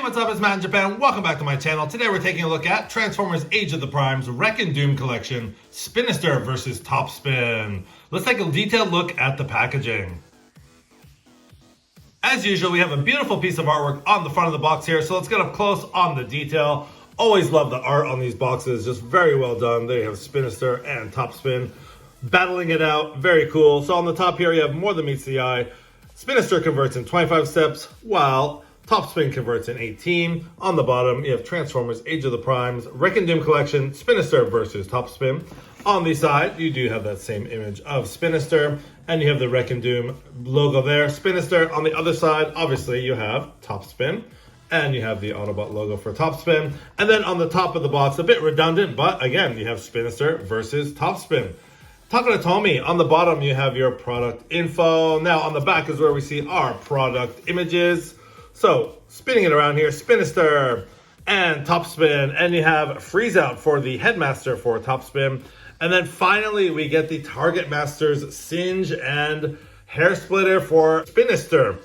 What's up? It's Matt in Japan. Welcome back to my channel. Today we're taking a look at Transformers Age of the Primes Wreck and Doom Collection, Spinister versus Topspin. Let's take a detailed look at the packaging. As usual, we have a beautiful piece of artwork on the front of the box here, so let's get up close on the detail. Always love the art on these boxes, just very well done. There you have Spinister and Topspin battling it out, very cool. So on the top here you have more than meets the eye. Spinister converts in 25 steps, while Topspin converts in 18. On the bottom, you have Transformers Age of the Primes Wreck and Doom Collection, Spinister versus Topspin. On the side, you do have that same image of Spinister, and you have the Wreck and Doom logo there. Spinister. On the other side, obviously, you have Topspin, and you have the Autobot logo for Topspin. And then on the top of the box, a bit redundant, but again, you have Spinister versus Topspin. Takatomi, on the bottom, you have your product info. Now, on the back is where we see our product images. So, spinning it around here, Spinister and Topspin, and you have Freeze Out for the Headmaster for Topspin. And then finally, we get the Target Masters Singe and Hair Splitter for Spinister.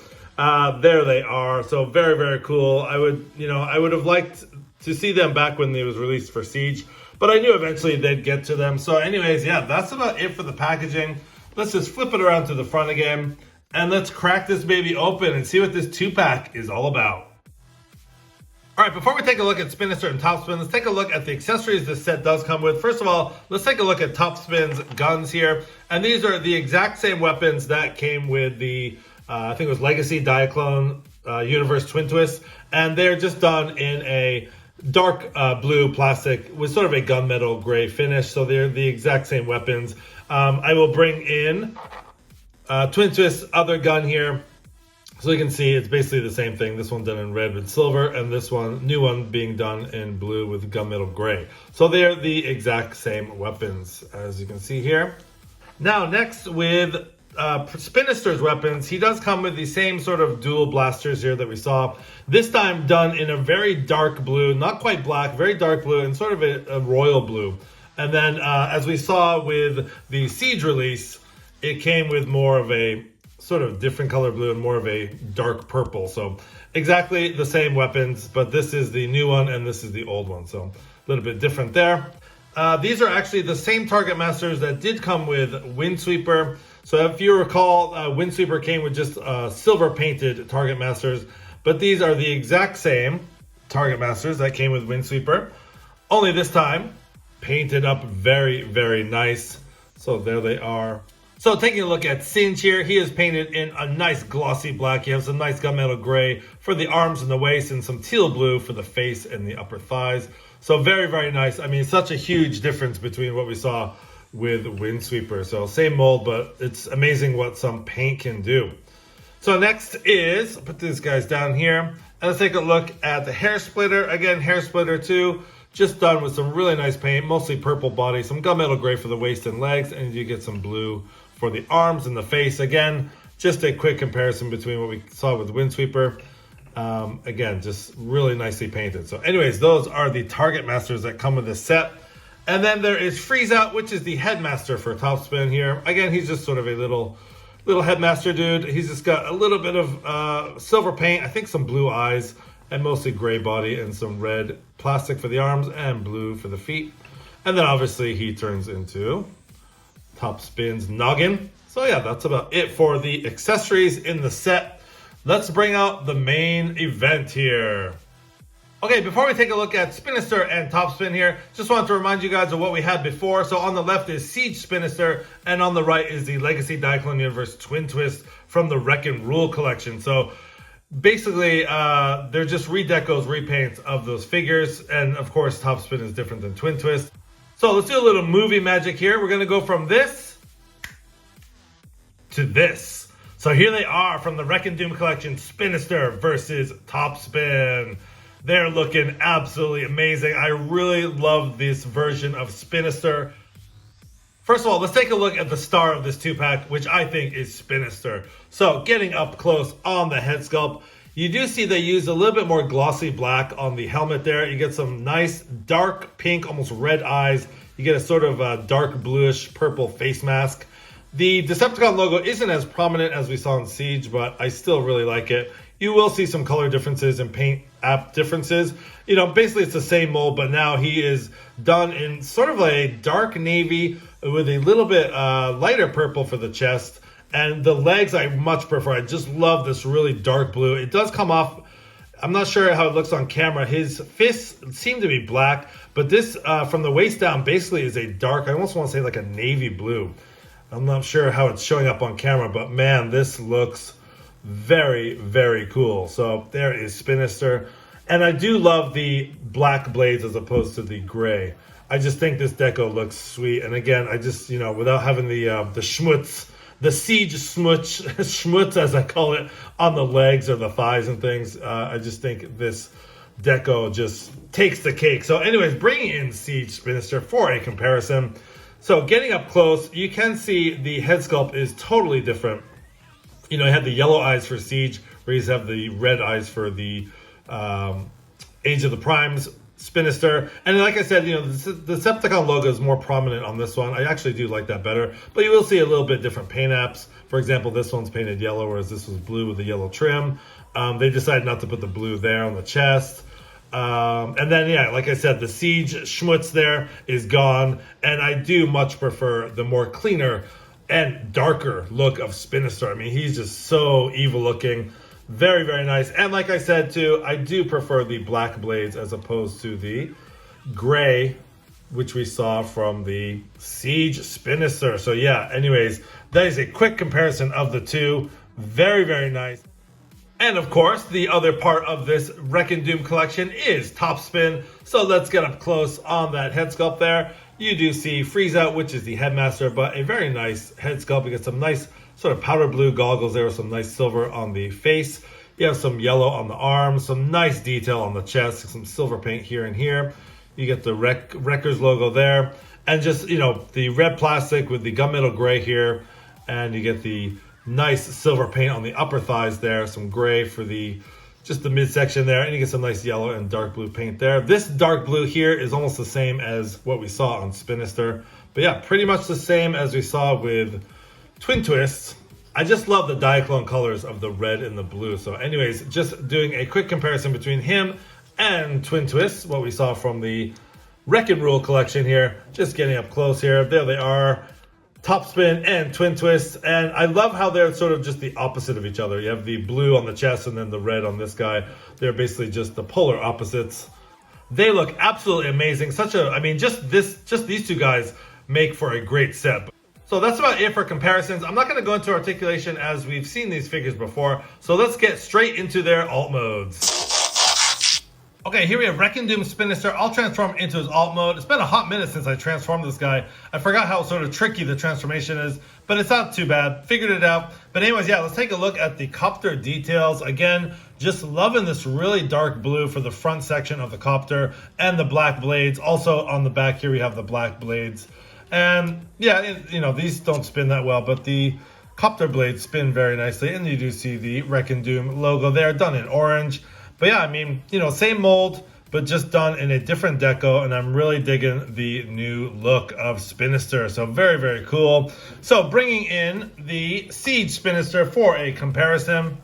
There they are. So very, very cool. I would have liked to see them back when they was released for Siege, but I knew eventually they'd get to them. So anyways, yeah, that's about it for the packaging. Let's just flip it around to the front again, and let's crack this baby open and see what this 2-pack is all about. All right, before we take a look at Spinister and Topspin, let's take a look at the accessories this set does come with. First of all, let's take a look at Topspin's guns here. And these are the exact same weapons that came with the, I think it was Legacy Diaclone Universe Twin Twist. And they're just done in a dark blue plastic with sort of a gunmetal gray finish. So they're the exact same weapons. I will bring in Twin Twist's other gun here, so you can see it's basically the same thing. This one done in red with silver, and this one, new one, being done in blue with gunmetal gray. So they're the exact same weapons, as you can see here. Now, next with Spinister's weapons, he does come with the same sort of dual blasters here that we saw. This time done in a very dark blue, not quite black, very dark blue, and sort of a royal blue. And then, as we saw with the Siege release, it came with more of a sort of different color blue and more of a dark purple. So exactly the same weapons, but this is the new one and this is the old one. So a little bit different there. These are actually the same Target Masters that did come with Windsweeper. So if you recall, Windsweeper came with just silver painted Target Masters, but these are the exact same Target Masters that came with Windsweeper, only this time painted up very, very nice. So there they are. So taking a look at Singe here, he is painted in a nice glossy black. You have some nice gunmetal gray for the arms and the waist, and some teal blue for the face and the upper thighs. So very, very nice. I mean, such a huge difference between what we saw with Windsweeper. So same mold, but it's amazing what some paint can do. So next is, put these guys down here, and let's take a look at the Hair Splitter. Again, Hair Splitter 2, just done with some really nice paint, mostly purple body, some gunmetal gray for the waist and legs, and you get some blue for the arms and the face. Again, just a quick comparison between what we saw with Windsweeper. Again, just really nicely painted. So anyways, those are the Target Masters that come with this set. And then there is Freeze Out, which is the Headmaster for Topspin here. Again, he's just sort of a little Headmaster dude. He's just got a little bit of silver paint, I think some blue eyes, and mostly gray body and some red plastic for the arms and blue for the feet. And then obviously he turns into Topspin's noggin. So yeah, that's about it for the accessories in the set. Let's bring out the main event here. Okay, before we take a look at Spinister and Topspin here, just wanted to remind you guys of what we had before. So on the left is Siege Spinister, and on the right is the Legacy Diaclone Universe Twin Twist from the Wreck and Rule collection. So basically, they're just redecos, repaints of those figures, and of course, Topspin is different than Twin Twist. So let's do a little movie magic here. We're going to go from this to this. So here they are from the Wreck and Doom collection, Spinister versus Topspin. They're looking absolutely amazing. I really love this version of Spinister. First of all, let's take a look at the star of this 2-pack, which I think is Spinister. So getting up close on the head sculpt, you do see they use a little bit more glossy black on the helmet there. You get some nice dark pink, almost red eyes. You get a sort of dark bluish purple face mask. The Decepticon logo isn't as prominent as we saw in Siege, but I still really like it. You will see some color differences and paint app differences. You know, basically it's the same mold, but now he is done in sort of a dark navy with a little bit lighter purple for the chest. And the legs I much prefer. I just love this really dark blue. It does come off, I'm not sure how it looks on camera. His fists seem to be black, but this from the waist down basically is a dark, I almost want to say like a navy blue. I'm not sure how it's showing up on camera, but man, this looks very, very cool. So there is Spinister. And I do love the black blades as opposed to the gray. I just think this deco looks sweet. And again, I just, you know, without having the schmutz, the siege schmutz as I call it, on the legs or the thighs and things, I just think this deco just takes the cake. So anyways, bringing in Siege Spinister for a comparison. So getting up close, you can see the head sculpt is totally different. You know, I had the yellow eyes for Siege, where you have the red eyes for the Age of the Primes Spinister. And like I said, you know, the Decepticon logo is more prominent on this one. I actually do like that better, but you will see a little bit different paint apps. For example, this one's painted yellow, whereas this was blue with the yellow trim. They decided not to put the blue there on the chest. And then, yeah, like I said, the Siege schmutz there is gone. And I do much prefer the more cleaner and darker look of Spinister. I mean, he's just so evil looking. Very, very nice. And like I said, too, I do prefer the black blades as opposed to the gray, which we saw from the Siege Spinister. So yeah, anyways, that is a quick comparison of the two. Very, very nice. And of course, the other part of this Wreck and Doom collection is Topspin. So let's get up close on that head sculpt there. You do see Freeze Out, which is the headmaster, but a very nice head sculpt. You get some nice sort of powder blue goggles there with some nice silver on the face. You have some yellow on the arms, some nice detail on the chest, some silver paint here and here. You get the Wreckers logo there. And just, you know, the red plastic with the gunmetal gray here. And you get the nice silver paint on the upper thighs there. Some gray for the just the midsection there. And you get some nice yellow and dark blue paint there. This dark blue here is almost the same as what we saw on Spinister. But yeah, pretty much the same as we saw with Twin Twists. I just love the Diaclone colors of the red and the blue. So anyways, just doing a quick comparison between him and Twin Twists, what we saw from the Wreck and Rule collection here. Just getting up close here. There they are. Topspin and Twin Twists. And I love how they're sort of just the opposite of each other. You have the blue on the chest and then the red on this guy. They're basically just the polar opposites. They look absolutely amazing. I mean, just these two guys make for a great set. So that's about it for comparisons. I'm not going to go into articulation as we've seen these figures before. So let's get straight into their alt modes. Okay, here we have Wreck and Doom Spinister. I'll transform into his alt mode. It's been a hot minute since I transformed this guy. I forgot how sort of tricky the transformation is, but it's not too bad. Figured it out. But anyways, yeah, let's take a look at the copter details. Again, just loving this really dark blue for the front section of the copter and the black blades. Also on the back here, we have the black blades. And yeah, you know, these don't spin that well, but the copter blades spin very nicely. And you do see the Wreck and Doom logo there, done in orange. But yeah, I mean, you know, same mold, but just done in a different deco. And I'm really digging the new look of Spinister. So very, very cool. So bringing in the Siege Spinister for a comparison.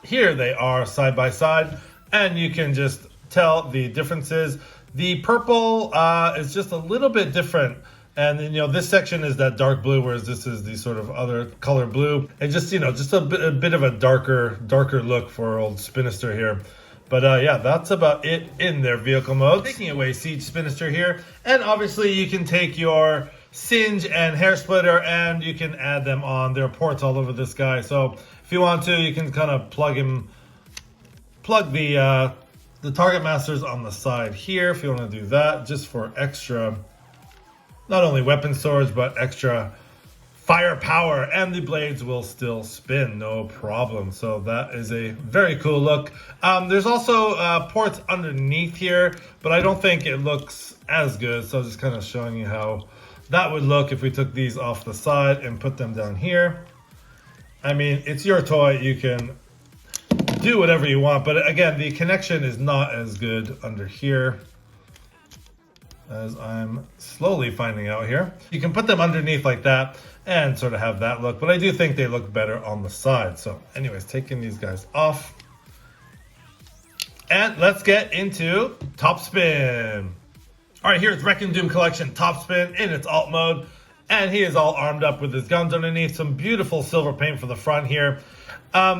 Here they are side by side. And you can just tell the differences. The purple is just a little bit different. And then, you know, this section is that dark blue, whereas this is the sort of other color blue. And just, you know, just a bit of a darker look for old Spinister here. But yeah, that's about it in their vehicle mode. Taking away Siege Spinister here. And obviously you can take your Singe and Hair Splitter and you can add them on. There are ports all over this guy. So if you want to, you can kind of plug the Target Masters on the side here if you want to do that, just for extra, not only weapon storage, but extra firepower, and the blades will still spin, no problem. So that is a very cool look. There's also ports underneath here, but I don't think it looks as good. So just kind of showing you how that would look if we took these off the side and put them down here. I mean, it's your toy. You can do whatever you want, but again, the connection is not as good under here, as I'm slowly finding out here. You can put them underneath like that, and sort of have that look. But I do think they look better on the side. So anyways, taking these guys off. And let's get into Topspin. All right, here's Wreck and Doom Collection Topspin in its alt mode. And he is all armed up with his guns underneath. Some beautiful silver paint for the front here.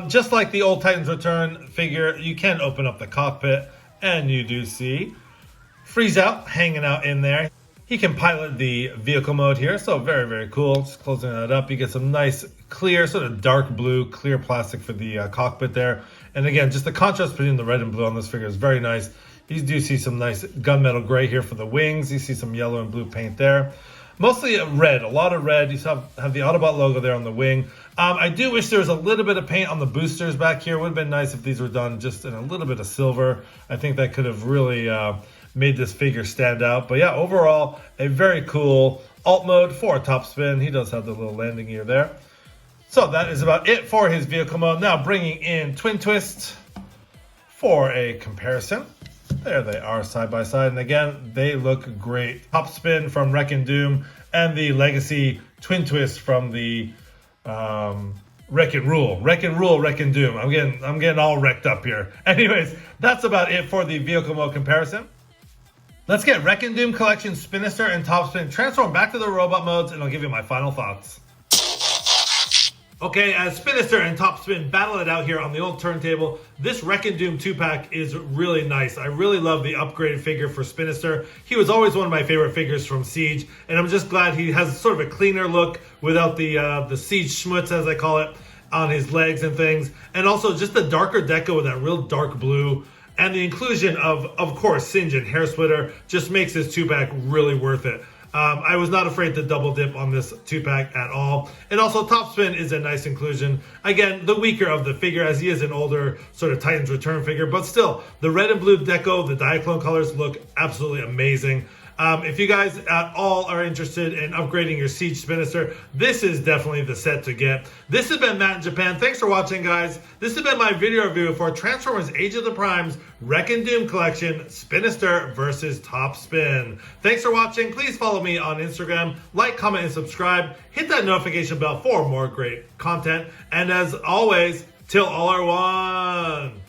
Just like the old Titans Return figure, you can open up the cockpit. And you do see Freeze Out hanging out in there. He can pilot the vehicle mode here. So very, very cool. Just closing that up. You get some nice clear, sort of dark blue, clear plastic for the cockpit there. And again, just the contrast between the red and blue on this figure is very nice. You do see some nice gunmetal gray here for the wings. You see some yellow and blue paint there. Mostly red, a lot of red. You have the Autobot logo there on the wing. I do wish there was a little bit of paint on the boosters back here. It would have been nice if these were done just in a little bit of silver. I think that could have really made this figure stand out. But yeah, overall, a very cool alt mode for Topspin. He does have the little landing gear there. So that is about it for his vehicle mode. Now bringing in Twin Twist for a comparison. There they are side by side. And again, they look great. Topspin from Wreck and Doom and the Legacy Twin Twist from the Wreck and Rule. Wreck and Rule, Wreck and Doom. I'm getting all wrecked up here. Anyways, that's about it for the vehicle mode comparison. Let's get Wreck and Doom Collection Spinister and Topspin transform back to the robot modes, and I'll give you my final thoughts. Okay, as Spinister and Topspin battle it out here on the old turntable, this Wreck and Doom 2-pack is really nice. I really love the upgraded figure for Spinister. He was always one of my favorite figures from Siege, and I'm just glad he has sort of a cleaner look without the Siege schmutz, as I call it, on his legs and things. And also just the darker deco with that real dark blue. And the inclusion of course, Singe and Hair Splitter just makes this 2-pack really worth it. I was not afraid to double dip on this 2-pack at all. And also Topspin is a nice inclusion. Again, the weaker of the figure as he is an older sort of Titans Return figure. But still, the red and blue deco, the Diaclone colors look absolutely amazing. If you guys at all are interested in upgrading your Siege Spinister, this is definitely the set to get. This has been Matt in Japan. Thanks for watching, guys. This has been my video review for Transformers Age of the Primes Wreck and Doom Collection Spinister versus Topspin. Thanks for watching. Please follow me on Instagram. Like, comment, and subscribe. Hit that notification bell for more great content. And as always, till all are one.